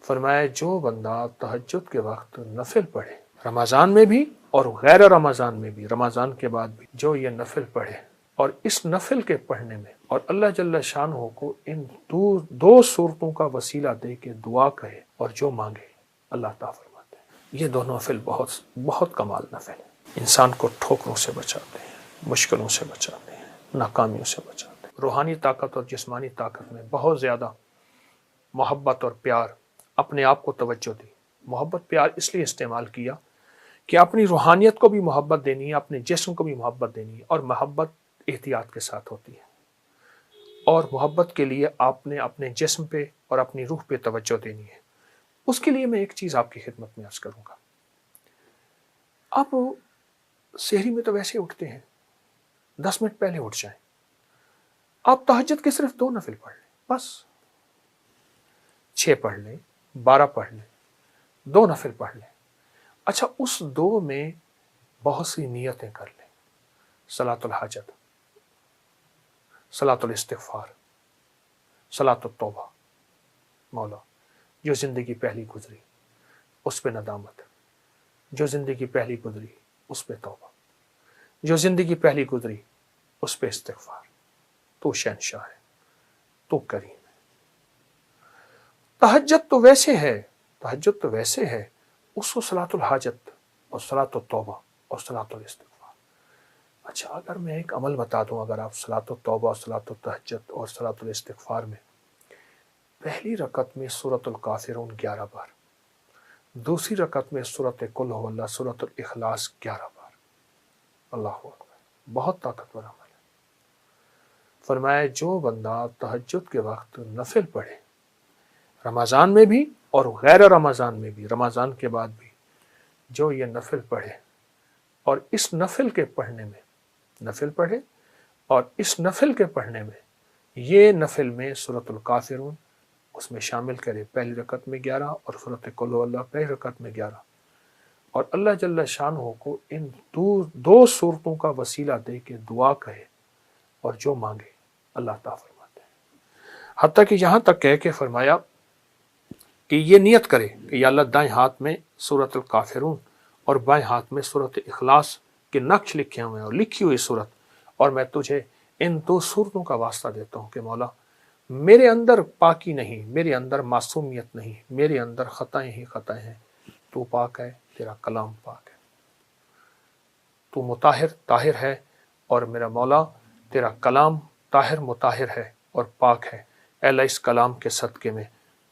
فرمایا جو بندہ تہجد کے وقت نفل پڑھے، رمضان میں بھی اور غیر رمضان میں بھی، رمضان کے بعد بھی، جو یہ نفل پڑھے اور اس نفل کے پڑھنے میں اور اللہ جل شانہ کو ان دو صورتوں کا وسیلہ دے کے دعا کہے اور جو مانگے اللہ تعالیٰ فرماتے ہیں۔ یہ دونوں نفل بہت کمال نفل ہیں، انسان کو ٹھوکروں سے بچاتے ہیں، مشکلوں سے بچاتے ہیں، ناکامیوں سے بچاتے ہیں۔ روحانی طاقت اور جسمانی طاقت میں بہت زیادہ محبت اور پیار، اپنے آپ کو توجہ دی۔ محبت پیار اس لیے استعمال کیا کہ اپنی روحانیت کو بھی محبت دینی ہے، اپنے جسم کو بھی محبت دینی ہے، اور محبت احتیاط کے ساتھ ہوتی ہے، اور محبت کے لیے آپ نے اپنے جسم پہ اور اپنی روح پہ توجہ دینی ہے۔ اس کے لیے میں ایک چیز آپ کی خدمت میں عرض کروں گا۔ آپ سحری میں تو ویسے اٹھتے ہیں، 10 منٹ پہلے اٹھ جائیں، آپ تہجد کے صرف 2 نفل پڑھ لیں، بس 6 پڑھ لیں، 12 پڑھ لیں، 2 نفل پڑھ لیں۔ اچھا، اس 2 میں بہت سی نیتیں کر لیں، صلاۃ الحاجت، صلاۃ الاستغفار، صلاۃ التوبہ۔ مولا جو زندگی پہلی گزری اس پہ ندامت، جو زندگی پہلی گزری اس پہ توبہ، جو زندگی پہلی گزری اس پہ استغفار۔ تو شہنشاہ ہے، تو کریم ہے۔ تہجد تو ویسے ہے، اس کو صلاۃ الحاجت اور صلاۃ التوبہ اور صلاۃ الاستغفار۔ اچھا، اگر میں ایک عمل بتا دوں، اگر آپ صلاۃ التوبہ اور صلاۃ التہجد اور صلاۃ الاستغفار میں پہلی رکعت میں سورۃ الکافرون 11 بار، دوسری رکعت میں سورۃ قل هو اللہ، سورۃ الاخلاص 11 بار، اللہ اکبر، بہت طاقتور عمل ہے۔ فرمایا جو بندہ تہجد کے وقت نفل پڑھے، رمضان میں بھی اور غیر رمضان میں بھی، رمضان کے بعد بھی، جو یہ نفل پڑھے اور اس نفل کے پڑھنے میں، نفل پڑھے اور اس نفل کے پڑھنے میں، یہ نفل میں سورۃ الکافرون اس میں شامل کرے، پہلی رکعت میں 11 اور سورۃ قل هو اللہ پہلی رکعت میں 11، اور اللہ جل شانہ کو ان 2 صورتوں کا وسیلہ دے کے دعا کہے اور جو مانگے اللہ تعالیٰ فرماتے ہیں۔ حتیٰ کہ یہاں تک کہہ کے فرمایا کہ یہ نیت کرے کہ یا اللہ دائیں ہاتھ میں سورۃ الکافرون اور بائیں ہاتھ میں سورۃ اخلاص کے نقش لکھے ہوئے ہیں اور لکھی ہوئی صورت، اور میں تجھے ان 2 صورتوں کا واسطہ دیتا ہوں کہ مولا میرے اندر پاکی نہیں، میرے اندر معصومیت نہیں، میرے اندر خطائیں ہی خطائیں ہیں، تو پاک ہے، تیرا کلام پاک ہے، تو مطہر طاہر ہے، اور میرا مولا تیرا کلام طاہر مطہر ہے اور پاک ہے۔ اے اللہ اس کلام کے صدقے میں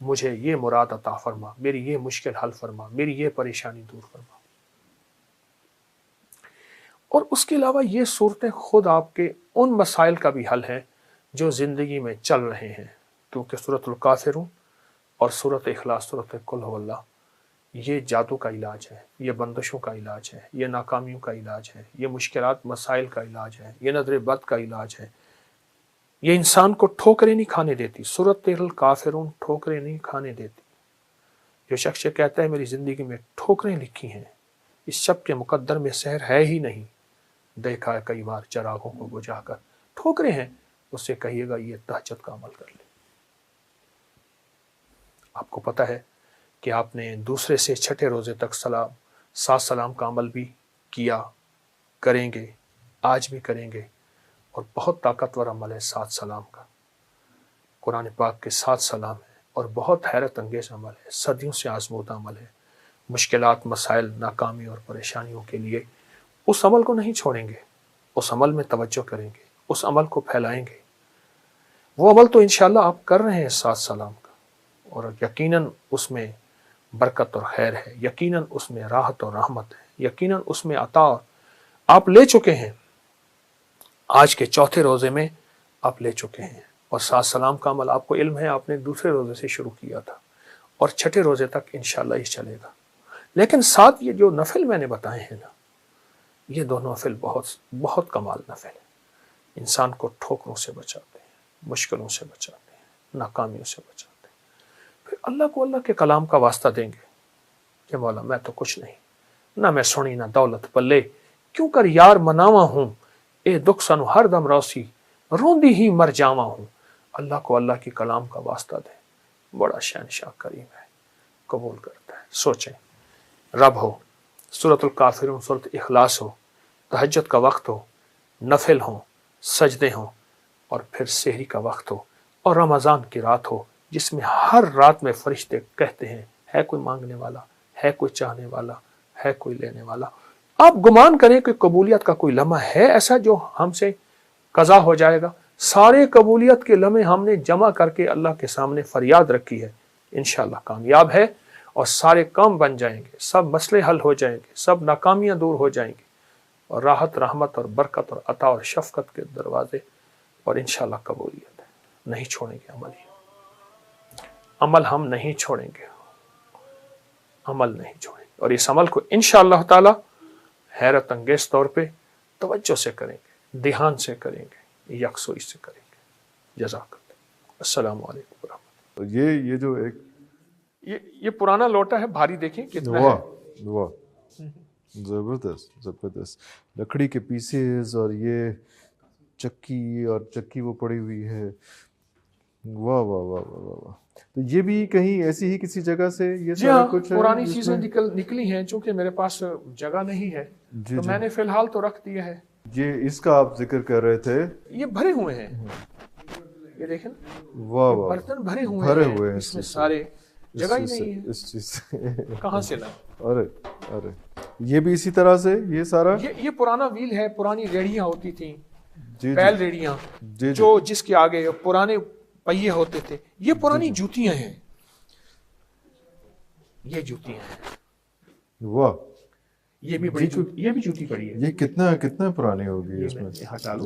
مجھے یہ مراد عطا فرما، میری یہ مشکل حل فرما، میری یہ پریشانی دور فرما۔ اور اس کے علاوہ یہ صورتیں خود آپ کے ان مسائل کا بھی حل ہے جو زندگی میں چل رہے ہیں، کیونکہ سورۃ الکافرون اور سورۃ اخلاص، سورۃ قل هو اللہ، یہ جادو کا علاج ہے، یہ بندشوں کا علاج ہے، یہ ناکامیوں کا علاج ہے، یہ مشکلات مسائل کا علاج ہے، یہ نظر بد کا علاج ہے، یہ انسان کو ٹھوکریں نہیں کھانے دیتی۔ سورۃ الکافرون ٹھوکریں نہیں کھانے دیتی۔ جو شخص کہتا ہے میری زندگی میں ٹھوکریں لکھی ہیں، اس شب کے مقدر میں سحر ہے ہی نہیں، دیکھا ہے کئی بار چراغوں کو بجھا کر، ٹھوکریں ہیں، اس سے کہیے گا یہ تہجد کا عمل کر لے۔ آپ کو پتہ ہے کہ آپ نے دوسرے سے چھٹے روزے تک 7 سلام کا عمل بھی کیا، کریں گے، آج بھی کریں گے، اور بہت طاقتور عمل ہے 7 سلام کا۔ قرآن پاک کے 7 سلام ہیں اور بہت حیرت انگیز عمل ہے، صدیوں سے آزمودہ عمل ہے۔ مشکلات، مسائل، ناکامی اور پریشانیوں کے لیے اس عمل کو نہیں چھوڑیں گے، اس عمل میں توجہ کریں گے، اس عمل کو پھیلائیں گے۔ وہ عمل تو انشاءاللہ آپ کر رہے ہیں 7 سلام کا، اور یقیناً اس میں برکت اور خیر ہے، یقیناً اس میں راحت اور رحمت ہے، یقیناً اس میں عطا آپ لے چکے ہیں۔ آج کے 4تھے روزے میں آپ لے چکے ہیں، اور 7 سلام کا عمل آپ کو علم ہے آپ نے دوسرے روزے سے شروع کیا تھا، اور چھٹے روزے تک انشاءاللہ یہ چلے گا۔ لیکن ساتھ یہ جو نفل میں نے بتائے ہیں نا، یہ دونوں نفل بہت کمال نفل ہے، انسان کو ٹھوکروں سے بچاتے ہیں، مشکلوں سے بچاتے ہیں، ناکامیوں سے بچاتے ہیں۔ پھر اللہ کو اللہ کے کلام کا واسطہ دیں گے کہ مولا میں تو کچھ نہیں، نہ میں سنی نہ دولت پلے، کیوں کر یار مناوا ہوں، اے دکھ سنو ہر دم روسی، روندی ہی مر جاواں ہوں۔ اللہ کو اللہ کے کلام کا واسطہ دیں، بڑا شہنشاہ کریم ہے، قبول کرتا ہے. سوچیں، رب ہو، سورۃ الکافرون، سورۃ اخلاص ہو، تہجد کا وقت ہو، نفل ہوں، سجدے ہوں، اور پھر سحری کا وقت ہو، اور رمضان کی رات ہو جس میں ہر رات میں فرشتے کہتے ہیں ہے کوئی مانگنے والا، ہے کوئی چاہنے والا، ہے کوئی لینے والا. آپ گمان کریں کہ قبولیت کا کوئی لمحہ ہے ایسا جو ہم سے قضا ہو جائے گا؟ سارے قبولیت کے لمحے ہم نے جمع کر کے اللہ کے سامنے فریاد رکھی ہے، انشاءاللہ کامیاب ہے، اور سارے کام بن جائیں گے، سب مسئلے حل ہو جائیں گے، سب ناکامیاں دور ہو جائیں گی، اور راحت، رحمت اور برکت اور عطا اور شفقت کے دروازے، اور انشاءاللہ قبولیت ہے. نہیں چھوڑیں گے عمل ہم نہیں چھوڑیں گے، عمل نہیں چھوڑیں گے، اور اس عمل کو انشاءاللہ تعالی حیرت انگیز طور پہ توجہ سے کریں گے، دھیان سے کریں گے، یکسوئی سے کریں گے. جزاک اللہ. السلام علیکم ورحمۃ اللہ. یہ جو ایک یہ پرانا لوٹا ہے، بھاری دیکھیں کتنا ہے. واہ واہ، زبردست زبردست، لکڑی کے پیسز، اور یہ چکی، اور چکی وہ پڑی ہوئی ہے. واہ واہ واہ واہ واہ واہ. تو یہ بھی کہیں ایسی ہی کسی جگہ سے یہ جی سارا ہاں، کچھ ہے پرانی جس چیزیں میں؟ نکلی ہیں، چونکہ میرے پاس جگہ نہیں ہے جی تو جی. میں نے فی الحال تو رکھ دیا ہے. یہ اس کا آپ ذکر کر رہے تھے. یہ بھرے ہوئے ہیں، یہ دیکھیں واہ یہ واہ، برتن بھرے بھرے ہوئے ہوئے ہیں، ہیں اس میں سارے جگہ ہی نہیں ہے، اس چیز سے. کہاں سے لائیں؟ ارے ارے، یہ بھی اسی طرح سے یہ سارا. یہ پرانا ویل ہے، پرانی ریڑیاں ہوتی تھیں، جی بیل جی ریڑیاں، جی جو جس کے آگے پرانے پہیے ہوتے تھے. یہ پرانی جی. جوتیاں ہیں، یہ جوتیاں ہیں، واہ، یہ بھی بڑی یہ بھی جوتی پڑی ہے. یہ کتنا پرانی ہوگی اس میں؟ ہٹا لو،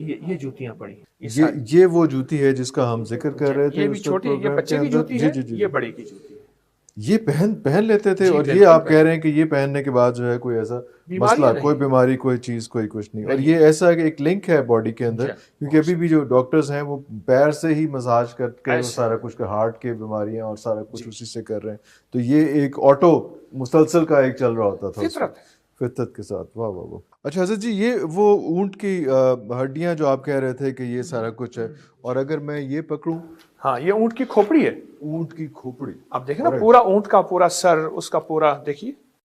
یہ جوتیاں پڑی ہیں. یہ وہ جوتی ہے جس کا ہم ذکر کر رہے تھے یہ بھی اس چھوٹی، یہ پروگرام بچے کے کی اندر. جوتی جی ہے، جی جی. یہ بڑے کی جوتی ہے. یہ پہن لیتے تھے، جی اور یہ بالکل آپ کہہ رہے ہیں کہ یہ پہننے کے بعد جو ہے کوئی ایسا مسئلہ، نہیں. کوئی بیماری، کوئی چیز، کوئی کچھ نہیں. اور یہ ایسا کہ ایک لنک ہے باڈی کے اندر، کیونکہ ابھی بھی جو ڈاکٹرز ہیں وہ پیر سے ہی مساج کر کے وہ سارا کچھ، ہارٹ کے بیماریاں اور سارا کچھ اسی سے کر رہے ہیں. تو یہ ایک آٹو مسلسل کا ایک چل رہا ہوتا تھا فطرت کے ساتھ. واہ واہ واہ. اچھا حضرت جی، یہ وہ اونٹ کی ہڈیاں جو آپ کہہ رہے تھے کہ یہ سارا کچھ ہے، اور اگر میں یہ پکڑوں، ہاں یہ اونٹ کی کھوپڑی ہے. اونٹ کی کھوپڑی، اب دیکھیں نا، پورا اونٹ کا پورا سر، اس کا پورا دیکھیے